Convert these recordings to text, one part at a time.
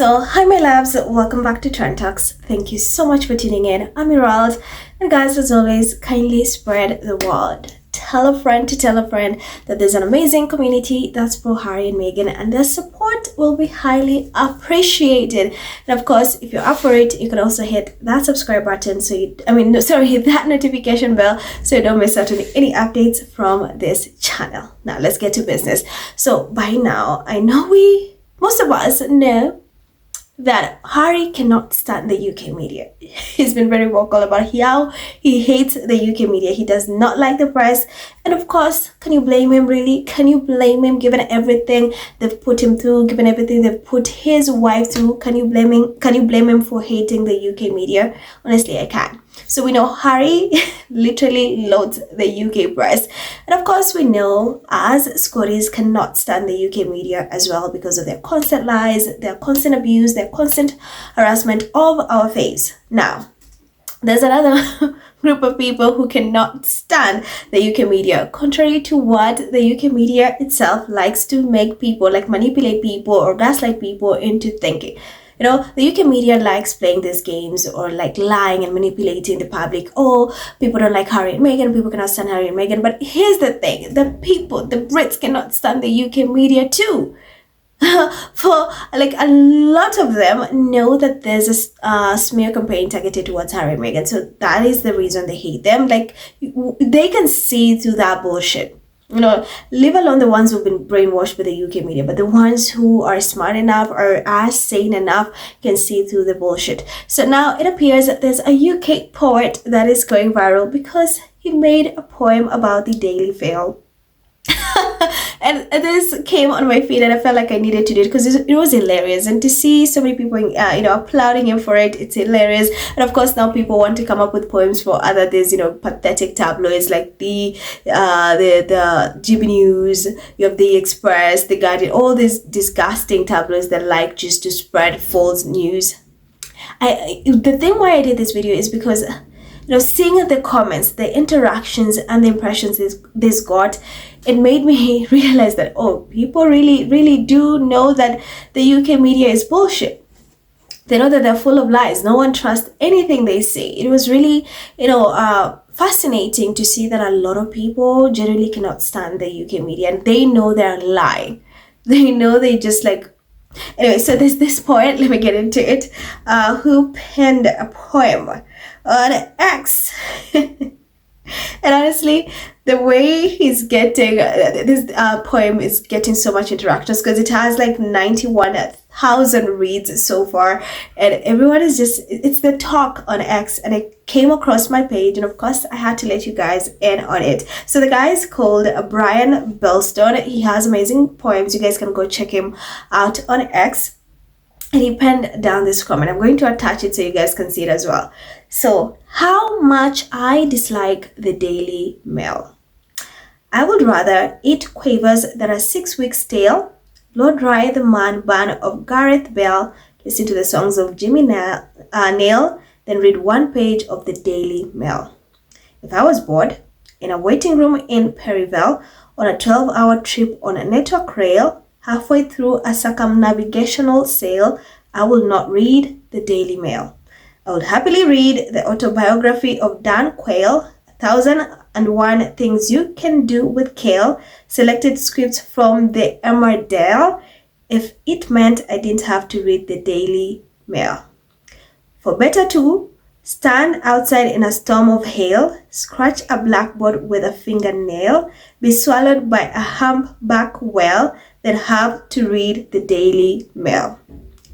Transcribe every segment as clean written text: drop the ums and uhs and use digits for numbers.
So, hi my loves, welcome back to Trend Talks. Thank you so much for tuning in. I'm Emerald, and guys, as always, kindly spread the word. Tell a friend to tell a friend that there's an amazing community that's pro Harry and Meghan, and their support will be highly appreciated. And of course, if you're up for it, you can also hit that subscribe button hit that notification bell so you don't miss out on any updates from this channel. Now, let's get to business. So, by now, I know most of us know that Harry cannot stand the UK media. He's been very vocal about how he hates the UK media. He does not like the press. And of course, can you blame him really? Can you blame him given everything they've put him through, given everything they've put his wife through? Can you blame him for hating the UK media? Honestly, I can't. So we know Harry literally loathes the UK press. And of course, we know as Scotties cannot stand the UK media as well because of their constant lies, their constant abuse, their constant harassment of our faves. Now, there's another group of people who cannot stand the UK media, contrary to what the UK media itself likes to make people, like manipulate people or gaslight people into thinking. You know, the UK media likes playing these games or like lying and manipulating the public. Oh, people don't like Harry and Meghan, people cannot stand Harry and Meghan. But here's the thing, the Brits cannot stand the UK media too. For like a lot of them know that there's a smear campaign targeted towards Harry and Meghan. So that is the reason they hate them. Like they can see through that bullshit. You know, leave alone the ones who've been brainwashed by the UK media, but the ones who are smart enough or are sane enough can see through the bullshit. So now it appears that there's a UK poet that is going viral because he made a poem about the Daily Fail. And this came on my feed and I felt like I needed to do it because it was hilarious, and to see so many people applauding him for it, it's hilarious. And of course now people want to come up with poems for other these pathetic tabloids like the GB News, you have the Express, the Guardian, all these disgusting tabloids that like just to spread false news. The thing why I did this video is because seeing the comments, the interactions, and the impressions this got, it made me realize that, people really, really do know that the UK media is bullshit. They know that they're full of lies. No one trusts anything they say. It was really, fascinating to see that a lot of people generally cannot stand the UK media, and they know they're lying. They know they just Anyway, so there's this poet, let me get into it, who penned a poem on X. And honestly, the way he's getting this poem is getting so much interactions because it has 91,000 reads so far, and everyone is it's the talk on X, and it came across my page, and of course I had to let you guys in on it. So the guy is called Brian Belstone. He has amazing poems. You guys can go check him out on X. And he penned down this comment. I'm going to attach it so you guys can see it as well. So, how much I dislike the Daily Mail. I would rather eat quavers that are 6 weeks stale, blow dry the man bun of Gareth Bale, listen to the songs of Jimmy Nail, then read one page of the Daily Mail. If I was bored in a waiting room in Perivale on a 12-hour trip on a network rail, halfway through a circumnavigational sail, I will not read the Daily Mail. I would happily read the autobiography of Dan Quayle, 1001 Things You Can Do with Kale, selected scripts from the Emmerdale, if it meant I didn't have to read the Daily Mail. For better to stand outside in a storm of hail, scratch a blackboard with a fingernail, be swallowed by a humpback whale, then have to read the Daily Mail.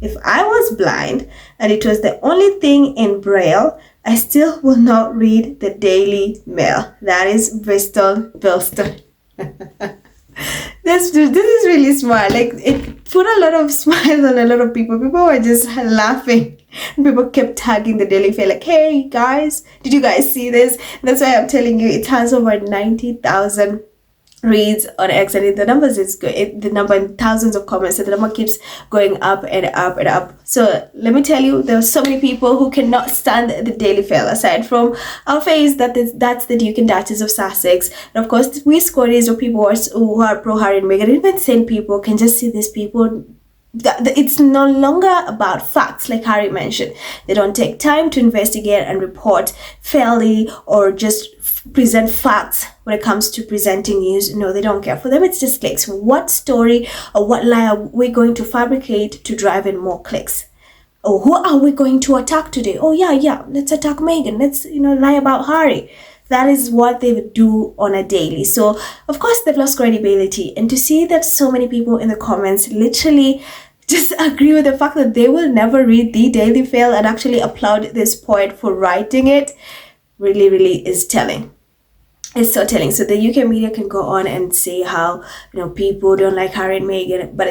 If I was blind and it was the only thing in Braille, I still will not read the Daily Mail. That is Bristol Bilston. This is really smart. It put a lot of smiles on a lot of people. People were just laughing. And people kept tagging the Daily Mail hey guys, did you guys see this? And that's why I'm telling you, it has over 90,000 reads on X, and the numbers is good. The number in thousands of comments, and the number keeps going up and up and up. So let me tell you, there are so many people who cannot stand the Daily Fail. Aside from our face, that's the Duke and Duchess of Sussex, and of course we Scotties or people who are pro Harry and Meghan. Even sane people can just see these people it's no longer about facts, like Harry mentioned. They don't take time to investigate and report fairly or just present facts when it comes to presenting news. No, they don't care. For them, it's just clicks. What story or what lie are we going to fabricate to drive in more clicks? Oh, who are we going to attack today? Oh, yeah, let's attack Meghan. Let's, lie about Harry. That is what they would do on a daily. So, of course, they've lost credibility. And to see that so many people in the comments literally just agree with the fact that they will never read the Daily Fail and actually applaud this poet for writing it, really, really is telling. It's so telling. So the UK media can go on and say how, people don't like Harry and Meghan, but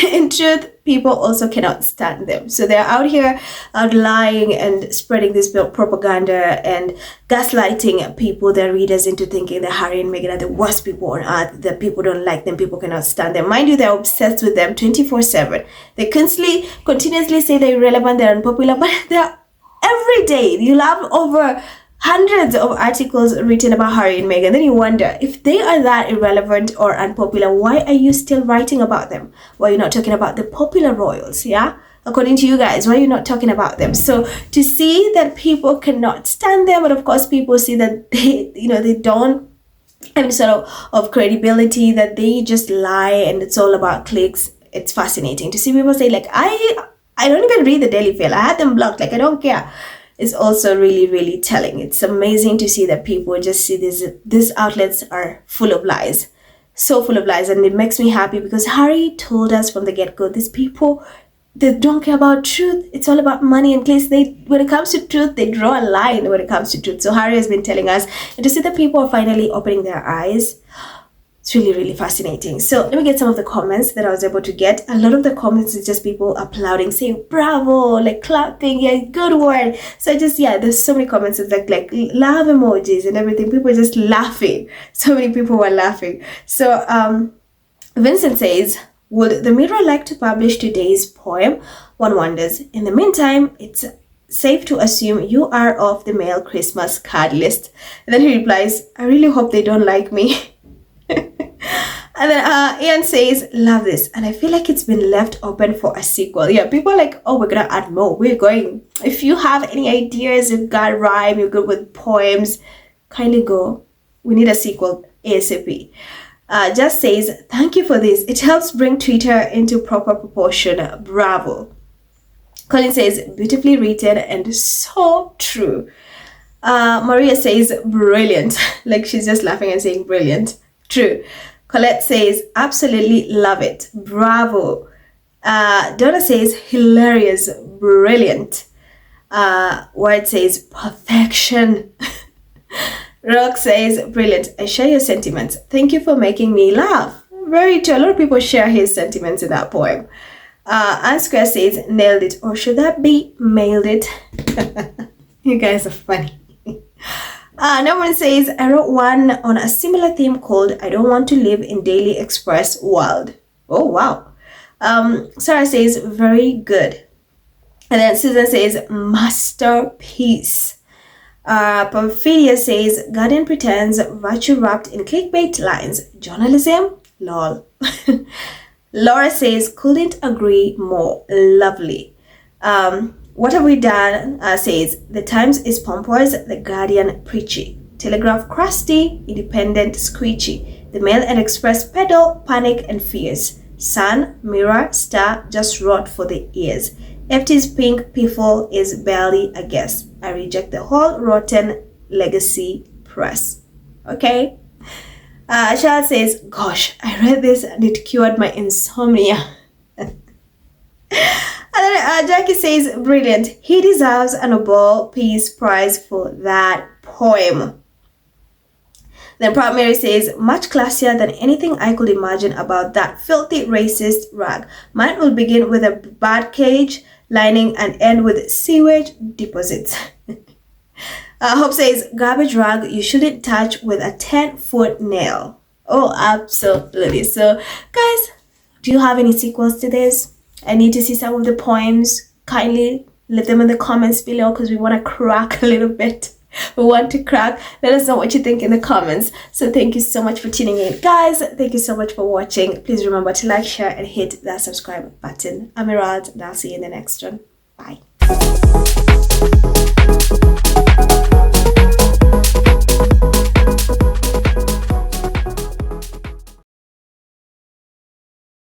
in truth, people also cannot stand them. So they're out here lying and spreading this propaganda and gaslighting people, their readers, into thinking that Harry and Meghan are the worst people on earth, that people don't like them, people cannot stand them. Mind you, they're obsessed with them 24/7. They continuously say they're irrelevant, they're unpopular, but they're every day. You'll have over hundreds of articles written about Harry and Meghan. Then you wonder, if they are that irrelevant or unpopular, why are you still writing about them? Why are you not talking about the popular royals? Yeah, according to you guys, why are you not talking about them? So to see that people cannot stand them, and of course people see that they don't have any sort of credibility, that they just lie and it's all about clicks. It's fascinating to see people say, like, I don't even read the Daily Fail, I had them blocked, like I don't care. Is also really, really telling. It's amazing to see that people just see these outlets are full of lies. So full of lies. And it makes me happy because Harry told us from the get-go, these people, they don't care about truth. It's all about money and clicks. When it comes to truth, they draw a line when it comes to truth. So Harry has been telling us, and to see that people are finally opening their eyes, it's really, really fascinating. So let me get some of the comments that I was able to get. A lot of the comments is just people applauding, saying bravo, like clapping, yeah, good word. So there's so many comments. It's like love emojis and everything. People are just laughing. So many people were laughing. So Vincent says, would the Mirror like to publish today's poem? One wonders. In the meantime, it's safe to assume you are off the male Christmas card list. And then he replies, I really hope they don't like me. And then Ian says, love this, and I feel like it's been left open for a sequel. Yeah, people are like, oh, we're gonna add more, we're going. If you have any ideas, you've got rhyme, you're good with poems, kindly go. We need a sequel ASAP. Just says, thank you for this, it helps bring Twitter into proper proportion. Bravo. Colin says, beautifully written and so true. Maria says, brilliant. Like she's just laughing and saying brilliant. True. Colette says, absolutely love it. Bravo. Donna says, hilarious. Brilliant. Word says, perfection. Rock says, brilliant. I share your sentiments. Thank you for making me laugh. Very true. A lot of people share his sentiments in that poem. Anne Square says, nailed it. Or should that be mailed it? You guys are funny. No one says, I wrote one on a similar theme called I Don't Want to Live in Daily Express World. Oh, wow. Sarah says, very good. And then Susan says, masterpiece. Perfidia says, Guardian pretends virtue wrapped in clickbait lines. Journalism? Lol. Laura says, couldn't agree more. Lovely. What have we done? Says, the Times is pompous, the Guardian preachy, Telegraph crusty, Independent screechy, the Mail and Express peddle panic and fears, Sun, Mirror, Star just rot for the ears. FT's pink piffle is barely a guess. I reject the whole rotten legacy press. Okay? Charles says, gosh, I read this and it cured my insomnia. And then Jackie says, brilliant. He deserves a Nobel Peace Prize for that poem. Then Proud Mary says, much classier than anything I could imagine about that filthy racist rag. Mine will begin with a bat cage lining and end with sewage deposits. Hope says, garbage rag you shouldn't touch with a 10-foot nail. Oh, absolutely. So, guys, do you have any sequels to this? I need to see some of the poems. Kindly leave them in the comments below because we want to crack a little bit. we want to crack. Let us know what you think in the comments. So thank you so much for tuning in, guys. Thank you so much for watching. Please remember to like, share, and hit that subscribe button. I'm Herald, and I'll see you in the next one. Bye.